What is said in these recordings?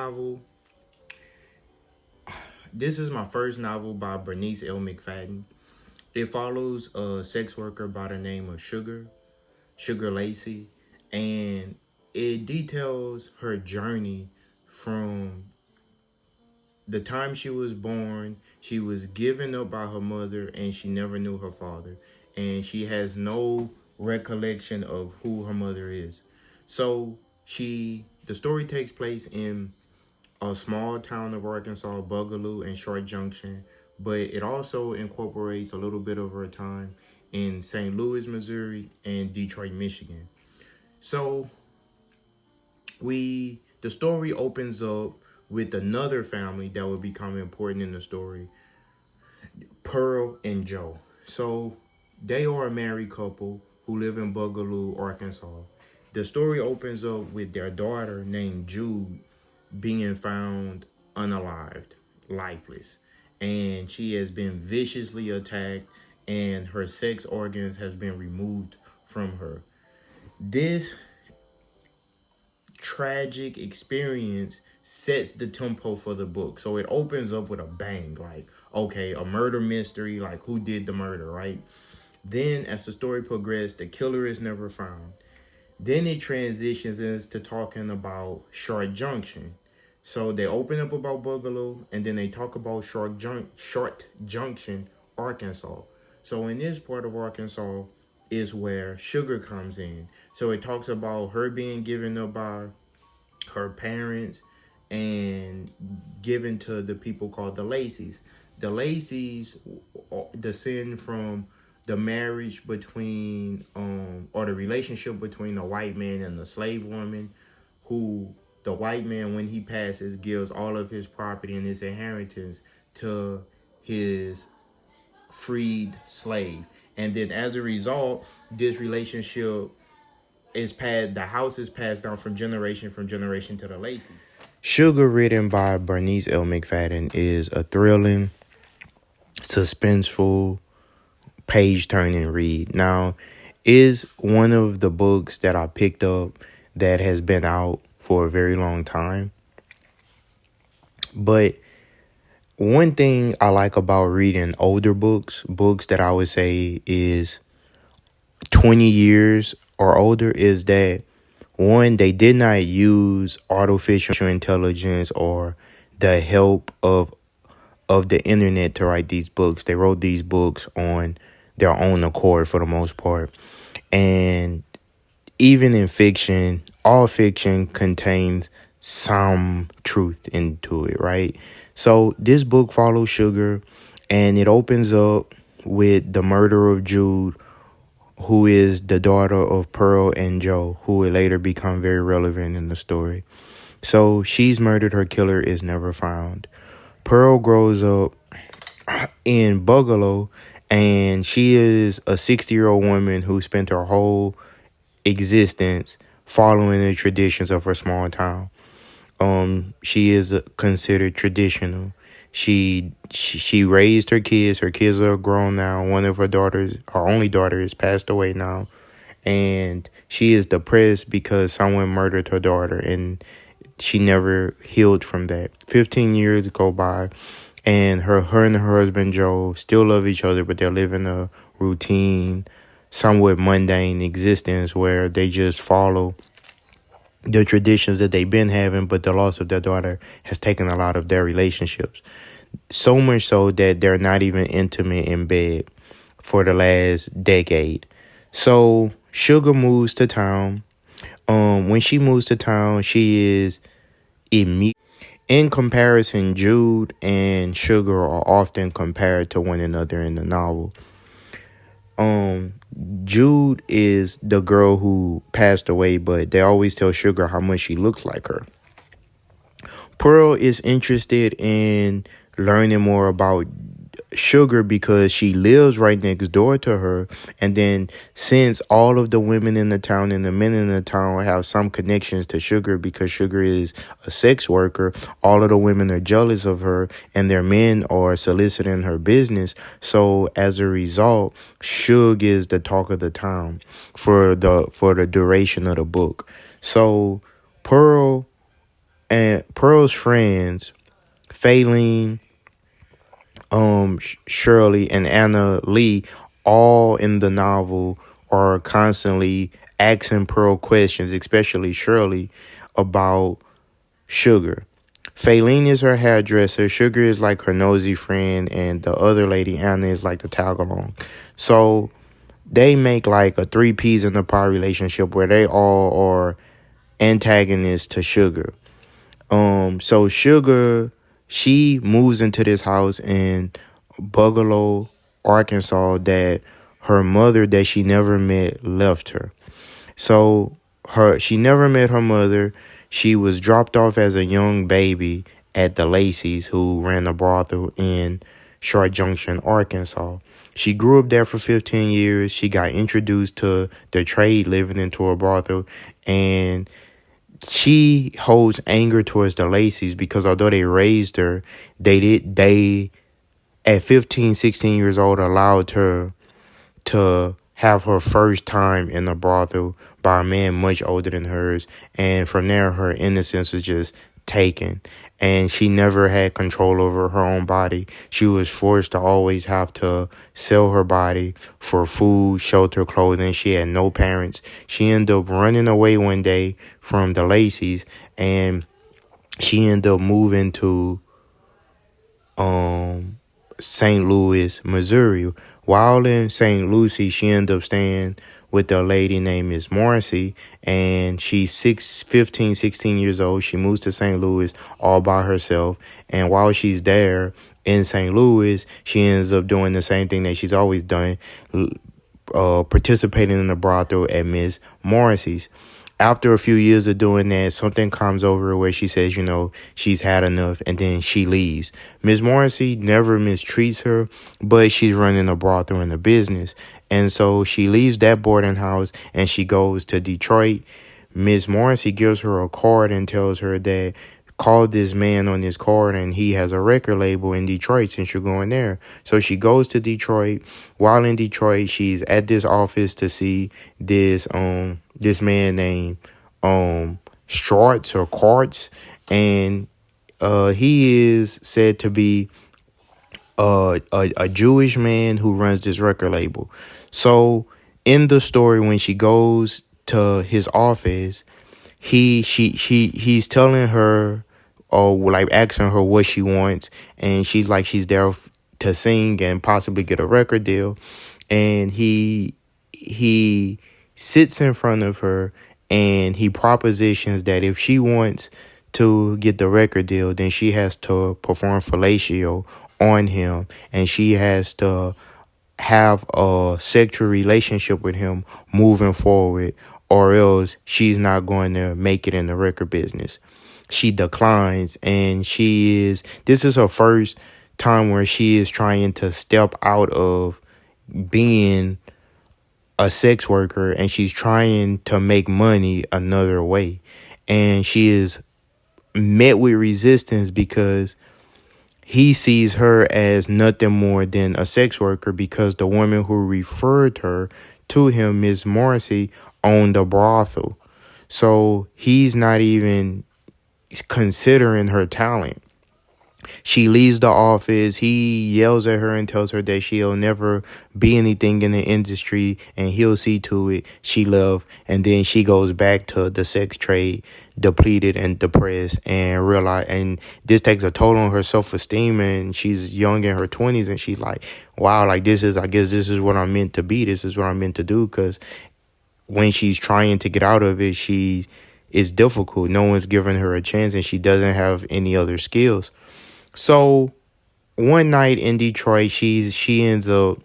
novel. This is my first novel by Bernice Mcfadden. It follows a sex worker by the name of Sugar Lacey, and it details her journey from the time she was born. She was given up by her mother, and she never knew her father, and she has no recollection of who her mother is. So the story takes place in a small town of Arkansas, Bugaloo and Short Junction, but it also incorporates a little bit of her time in St. Louis, Missouri, and Detroit, Michigan. So the story opens up with another family that will become important in the story, Pearl and Joe. So they are a married couple who live in Bugaloo, Arkansas. The story opens up with their daughter named Jude being found unalived, lifeless, and she has been viciously attacked and her sex organs has been removed from her. This tragic experience sets the tempo for the book. So it opens up with a bang, like, okay, a murder mystery, like who did the murder, right? Then as the story progressed, the killer is never found. Then it transitions into talking about Short Junction. So they open up about Bugaloo and then they talk about Short Junction, Arkansas. So in this part of Arkansas is where Sugar comes in. So it talks about her being given up by her parents and given to the people called the Lacys. The Lacys descend from the marriage between or the relationship between the white man and the slave woman, who the white man, when he passes, gives all of his property and his inheritance to his freed slave. And then as a result, this relationship is passed, the house is passed down from generation to the Lacys. Sugar, written by Bernice Mcfadden, is a thrilling, suspenseful, page turning read. Now, is one of the books that I picked up that has been out for a very long time. But one thing I like about reading older books that I would say is 20 years or older, is that one, they did not use artificial intelligence or the help of the internet to write these books. They wrote these books on their own accord for the most part. And even in fiction, all fiction contains some truth into it, right? So this book follows Sugar, and it opens up with the murder of Jude, who is the daughter of Pearl and Joe, who would later become very relevant in the story. So she's murdered. Her killer is never found. Pearl grows up in Bugaloo, and she is a 60-year-old woman who spent her whole existence following the traditions of her small town. She is considered traditional. She raised her kids. Her kids are grown now. One of her daughters, her only daughter, is passed away now, and she is depressed because someone murdered her daughter, and she never healed from that. 15 years go by, and her and her husband Joe still love each other, but they're living a routine, somewhat mundane existence where they just follow the traditions that they've been having, but the loss of their daughter has taken a lot of their relationships. So much so that they're not even intimate in bed for the last decade. So Sugar moves to town. When she moves to town, she is immediate. In comparison, Jude and Sugar are often compared to one another in the novel. Jude is the girl who passed away, but they always tell Sugar how much she looks like her. Pearl is interested in learning more about Sugar because she lives right next door to her. And then since all of the women in the town and the men in the town have some connections to Sugar because Sugar is a sex worker, all of the women are jealous of her and their men are soliciting her business. So as a result, Sugar is the talk of the town for the duration of the book. So Pearl And Pearl's friends, Faylene, Shirley, and Anna Lee, all in the novel, are constantly asking Pearl questions, especially Shirley, about Sugar. Faylene is her hairdresser. Sugar is like her nosy friend, and the other lady, Anna, is like the tag along. So they make like a three peas in the pod relationship where they all are antagonists to Sugar. So Sugar, she moves into this house in Bugaloo, Arkansas, that her mother that she never met left her. So she never met her mother. She was dropped off as a young baby at the Lacey's, who ran a brothel in Short Junction, Arkansas. She grew up there for 15 years. She got introduced to the trade living into a brothel, and she holds anger towards the Lacey's because although they raised her, they at 15, 16 years old allowed her to have her first time in a brothel by a man much older than hers. And from there, her innocence was just taken. And she never had control over her own body. She was forced to always have to sell her body for food, shelter, clothing. She had no parents. She ended up running away one day from the Lacey's, and she ended up moving to St. Louis, Missouri. While in St. Lucie, she ended up staying with a lady named Miss Morrissey, and she's 15, 16 years old. She moves to St. Louis all by herself, and while she's there in St. Louis, she ends up doing the same thing that she's always done, participating in the brothel at Miss Morrissey's. After a few years of doing that, something comes over her where she says, she's had enough, and then she leaves. Miss Morrissey never mistreats her, but she's running a brothel in the business. And so she leaves that boarding house and she goes to Detroit. Miss Morrissey gives her a card and tells her that call this man on this card and he has a record label in Detroit since you're going there. So she goes to Detroit. While in Detroit, she's at this office to see this man named Schwartz or Quartz, and he is said to be a Jewish man who runs this record label. So in the story, when she goes to his office, he's telling her, or like asking her what she wants, and she's like she's there to sing and possibly get a record deal, and he sits in front of her and he propositions that if she wants to get the record deal, then she has to perform fellatio on him, and she has to have a sexual relationship with him moving forward, or else she's not going to make it in the record business. She declines, and this is her first time where she is trying to step out of being a sex worker, and she's trying to make money another way. And she is met with resistance because he sees her as nothing more than a sex worker, because the woman who referred her to him, Miss Morrissey, owned a brothel. So he's not even considering her talent. She leaves the office. He yells at her and tells her that she'll never be anything in the industry, and he'll see to it she left. And then she goes back to the sex trade, depleted and depressed, and realize, and this takes a toll on her self-esteem. And she's young in her 20s, and she's like, wow, like I guess this is what I'm meant to be. This is what I'm meant to do. Because when she's trying to get out of it, it's difficult. No one's giving her a chance, and she doesn't have any other skills. So one night in Detroit, she ends up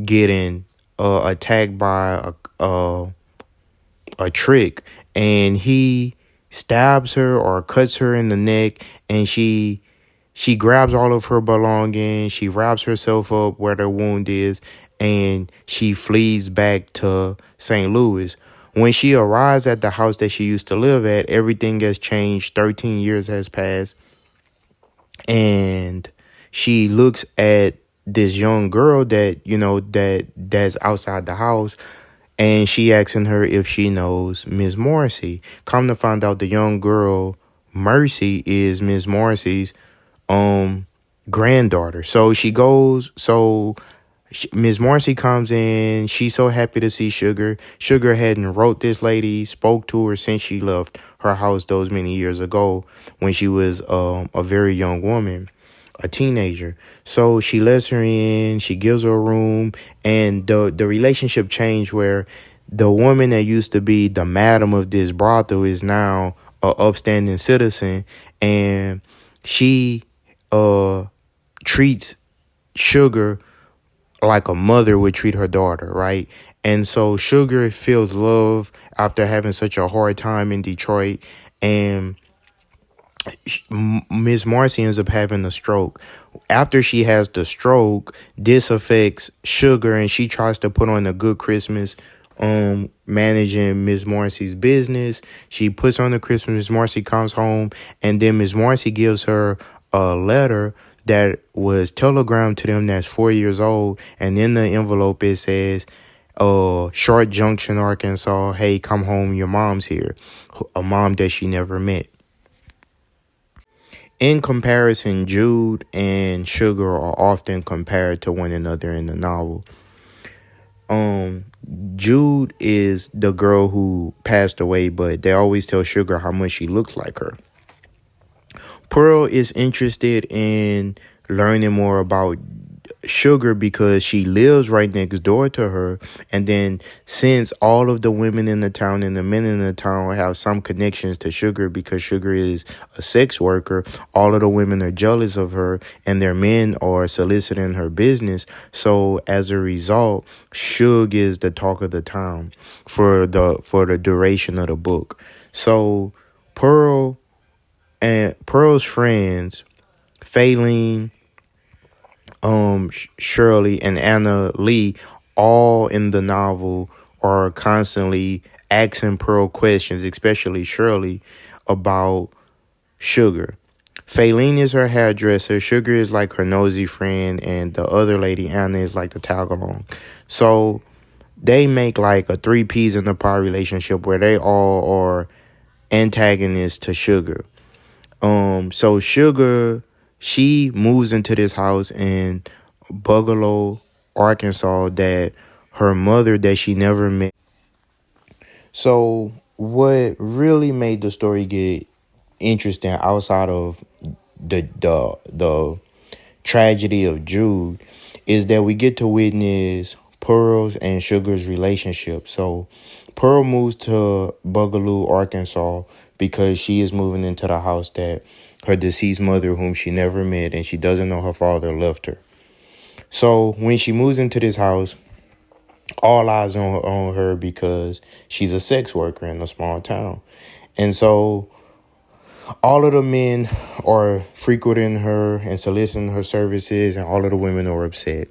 getting attacked by a trick, and he stabs her or cuts her in the neck, and she grabs all of her belongings. She wraps herself up where the wound is, and she flees back to St. Louis. When she arrives at the house that she used to live at, everything has changed. 13 years has passed. And she looks at this young girl that's outside the house, and she asking her if she knows Miss Morrissey. Come to find out, the young girl Mercy is Miss Morrissey's um granddaughter. So she goes. So Miss Morrissey comes in. She's so happy to see Sugar. Sugar hadn't wrote this lady, spoke to her since she left her house those many years ago when she was a very young woman, a teenager. So she lets her in. She gives her a room, and the relationship changed where the woman that used to be the madam of this brothel is now a upstanding citizen, and she treats Sugar like a mother would treat her daughter, right? And so Sugar feels love after having such a hard time in Detroit, and Miss Marcy ends up having a stroke. After she has the stroke, this affects Sugar, and she tries to put on a good Christmas, managing Miss Marcy's business. She puts on the Christmas. Miss Marcy comes home, and then Miss Marcy gives her a letter that was telegrammed to them that's 4 years old, and in the envelope it says, Short Junction, Arkansas, hey, come home, your mom's here. A mom that she never met. In comparison, Jude and Sugar are often compared to one another in the novel. Jude is the girl who passed away, but they always tell Sugar how much she looks like her. Pearl is interested in learning more about Sugar because she lives right next door to her, and then since all of the women in the town and the men in the town have some connections to Sugar because Sugar is a sex worker, all of the women are jealous of her and their men are soliciting her business. So as a result, Suge is the talk of the town for the duration of the book. So Pearl and Pearl's friends, Faylene, Shirley, and Anna Lee, all in the novel, are constantly asking Pearl questions, especially Shirley, about Sugar. Faylene is her hairdresser. Sugar is like her nosy friend, and the other lady, Anna, is like the tag along. So they make like a three peas in the pie relationship where they all are antagonists to Sugar. So Sugar, she moves into this house in Bugaloo, Arkansas, that her mother that she never met. So what really made the story get interesting outside of the tragedy of Jude is that we get to witness Pearl's and Sugar's relationship. So Pearl moves to Bugaloo, Arkansas, because she is moving into the house that her deceased mother, whom she never met, and she doesn't know her father, left her. So when she moves into this house, all eyes on her because she's a sex worker in a small town. And so all of the men are frequenting her and soliciting her services, and all of the women are upset.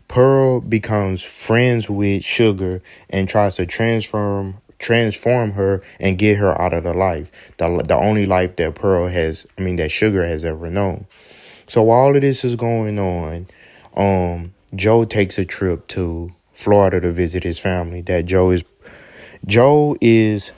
Pearl becomes friends with Sugar and tries to transform her and get her out of the life, the only life that that Sugar has ever known. So while all of this is going on, Joe takes a trip to Florida to visit his family. Joe is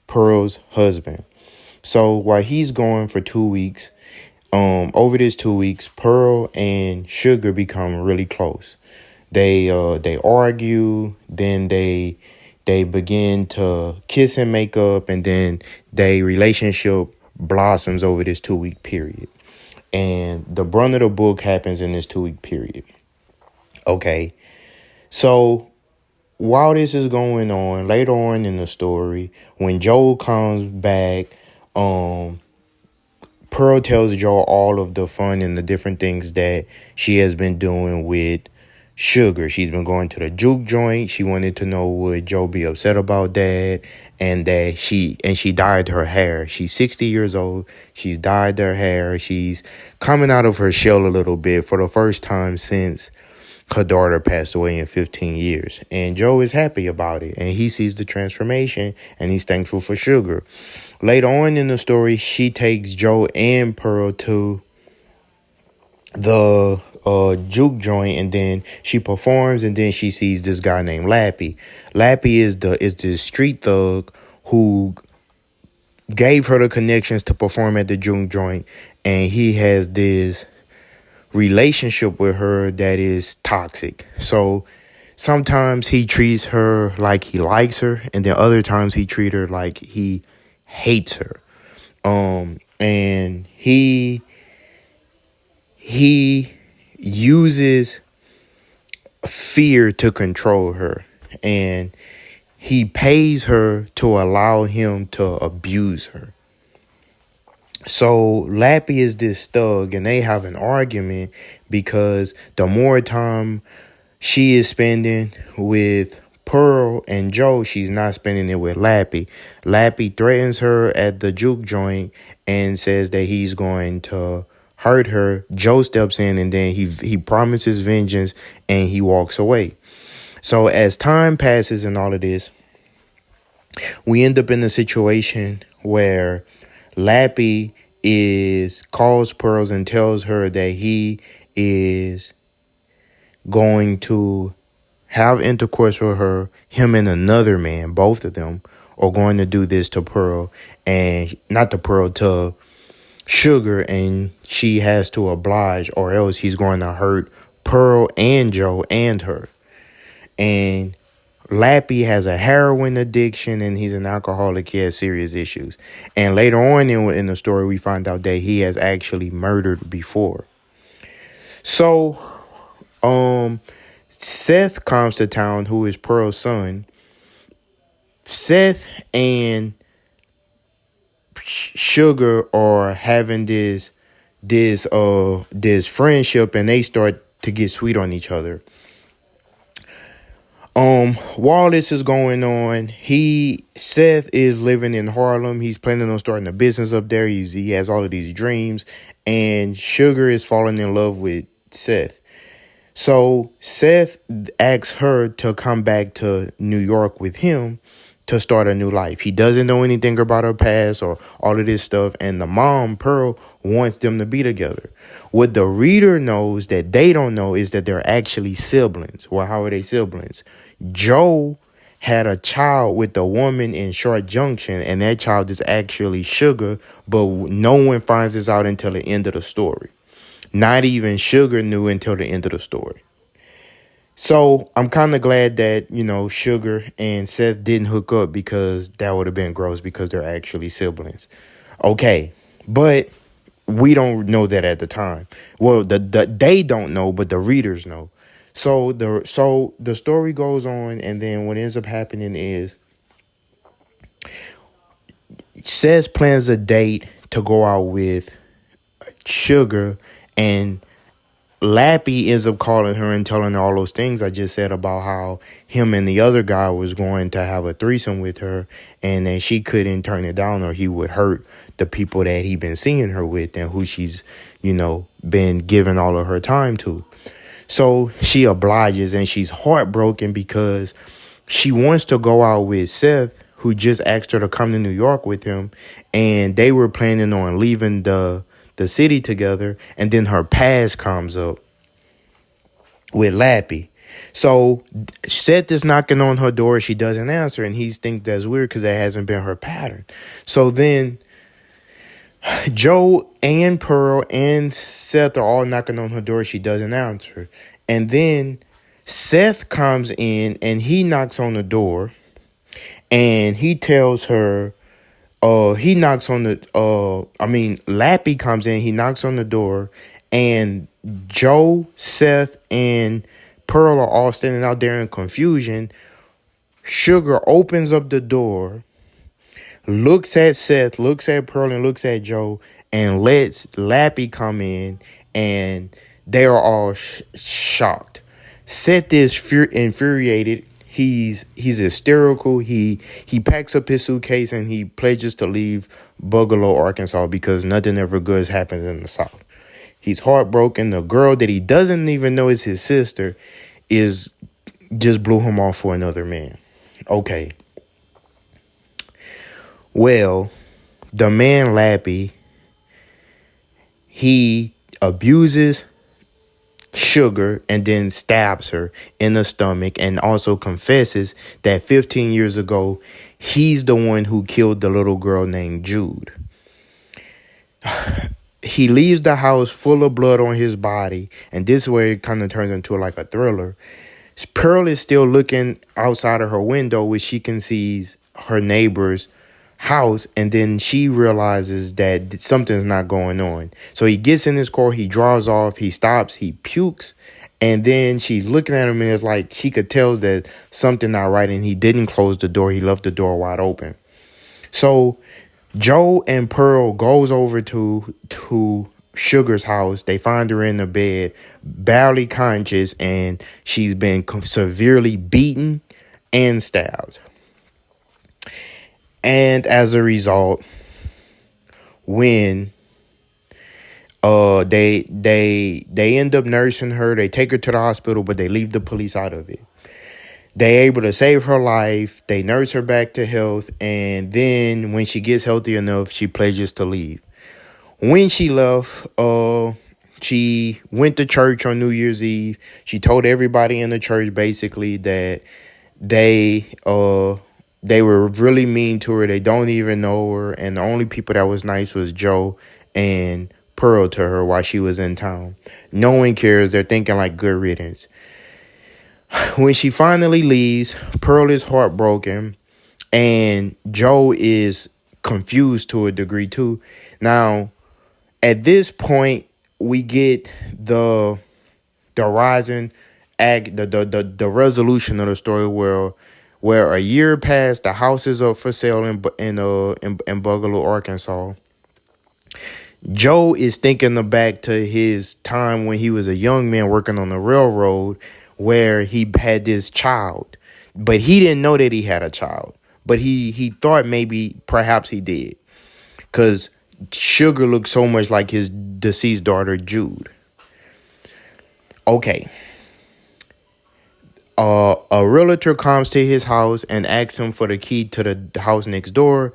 Pearl's husband. So while he's going for 2 weeks, over this 2 weeks, Pearl and Sugar become really close. They argue, then they begin to kiss and make up, and then their relationship blossoms over this 2 week period. And the brunt of the book happens in this 2 week period. Okay. So while this is going on, later on in the story, when Joe comes back, Pearl tells Joe all of the fun and the different things that she has been doing with Sugar. She's been going to the juke joint. She wanted to know would Joe be upset about that, and that she dyed her hair. She's 60 years old. She's dyed her hair. She's coming out of her shell a little bit for the first time since her daughter passed away in 15 years. And Joe is happy about it, and he sees the transformation, and he's thankful for Sugar. Later on in the story, she takes Joe and Pearl to the juke joint, and then she performs, and then she sees this guy named Lappy. Lappy is the street thug who gave her the connections to perform at the juke joint, and he has this relationship with her that is toxic. So sometimes he treats her like he likes her, and then other times he treats her like he hates her. And he uses fear to control her, and he pays her to allow him to abuse her. So Lappy is this thug, and they have an argument because the more time she is spending with Pearl and Joe, she's not spending it with Lappy. Lappy threatens her at the juke joint and says that he's going to hurt her. Joe steps in, and then he promises vengeance, and he walks away. So as time passes and all of this, we end up in a situation where Lappy calls Pearls and tells her that he is going to have intercourse with her. Him and another man, both of them, are going to do this to Pearl, and not to Pearl, to Sugar, and she has to oblige, or else he's going to hurt Pearl and Joe and her. And Lappy has a heroin addiction, and he's an alcoholic. He has serious issues. And later on in the story, we find out that he has actually murdered before. So, Seth comes to town, who is Pearl's son. Seth and Sugar are having this friendship, and they start to get sweet on each other. While this is going on, Seth is living in Harlem. He's planning on starting a business up there. He has all of these dreams, and Sugar is falling in love with Seth. So Seth asks her to come back to New York with him to start a new life. He doesn't know anything about her past or all of this stuff, and the mom, Pearl, wants them to be together. What the reader knows that they don't know is that they're actually siblings. Well, how are they siblings? Joe had a child with a woman in Short Junction, and that child is actually Sugar, but no one finds this out until the end of the story. Not even Sugar knew until the end of the story. So I'm kind of glad that, Sugar and Seth didn't hook up, because that would have been gross, because they're actually siblings. Okay, but we don't know that at the time. Well, they don't know, but the readers know. So the story goes on, and then what ends up happening is Seth plans a date to go out with Sugar, and Lappy ends up calling her and telling her all those things I just said about how him and the other guy was going to have a threesome with her, and that she couldn't turn it down, or he would hurt the people that he been seeing her with and who she's, been giving all of her time to. So she obliges, and she's heartbroken because she wants to go out with Seth, who just asked her to come to New York with him, and they were planning on leaving the city together, and then her past comes up with Lappy. So Seth is knocking on her door. She doesn't answer, and he thinks that's weird because that hasn't been her pattern. So then Joe and Pearl and Seth are all knocking on her door. She doesn't answer. And then Seth comes in, and he knocks on the door, and he tells her, Lappy comes in, he knocks on the door, and Joe, Seth, and Pearl are all standing out there in confusion. Sugar opens up the door, looks at Seth, looks at Pearl, and looks at Joe, and lets Lappy come in, and they are all shocked. Seth is infuriated. He's hysterical. He packs up his suitcase, and he pledges to leave Bugaloo, Arkansas, because nothing ever good happens in the South. He's heartbroken. The girl that he doesn't even know is his sister just blew him off for another man. Okay. Well, the man Lappy, he abuses Sugar and then stabs her in the stomach, and also confesses that 15 years ago He's the one who killed the little girl named Jude. He leaves the house full of blood on his body, and this way it kind of turns into like a thriller. Pearl is still looking outside of her window, where she can see her neighbor's house, and then she realizes that something's not going on. So he gets in his car, he draws off, he stops, he pukes, and then she's looking at him, and it's like she could tell that something not right, and he didn't close the door. He left the door wide open. So Joe and Pearl goes over to Sugar's house. They find her in the bed, barely conscious, and she's been severely beaten and stabbed. And as a result, when they end up nursing her, they take her to the hospital, but they leave the police out of it. They able to save her life. They nurse her back to health, and then when she gets healthy enough, she pledges to leave. When she left, she went to church on New Year's Eve. She told everybody in the church basically that they were really mean to her. They don't even know her, and the only people that was nice was Joe and Pearl to her while she was in town. No one cares. They're thinking like good riddance. When she finally leaves, Pearl is heartbroken, and Joe is confused to a degree too. Now, at this point, we get the rising act, the resolution of the story where a year passed, the house is up for sale in Bugaloo, Arkansas. Joe is thinking back to his time when he was a young man working on the railroad, where he had this child, but he didn't know that he had a child, but he thought perhaps he did, because Sugar looked so much like his deceased daughter, Jude. Okay. A realtor comes to his house and asks him for the key to the house next door,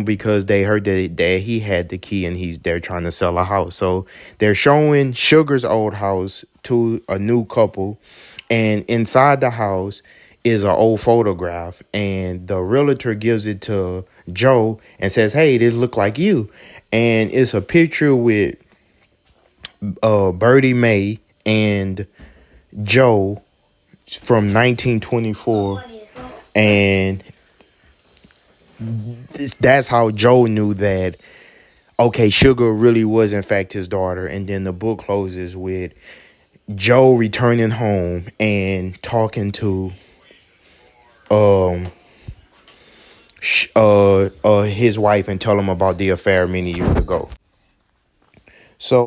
because they heard that he had the key and they're trying to sell a house. So they're showing Sugar's old house to a new couple, and inside the house is an old photograph, and the realtor gives it to Joe and says, "Hey, this look like you," and it's a picture with Birdie Mae and Joe from 1924, and that's how Joe knew that, okay, Sugar really was in fact his daughter. And then the book closes with Joe returning home and talking to his wife and tell him about the affair many years ago.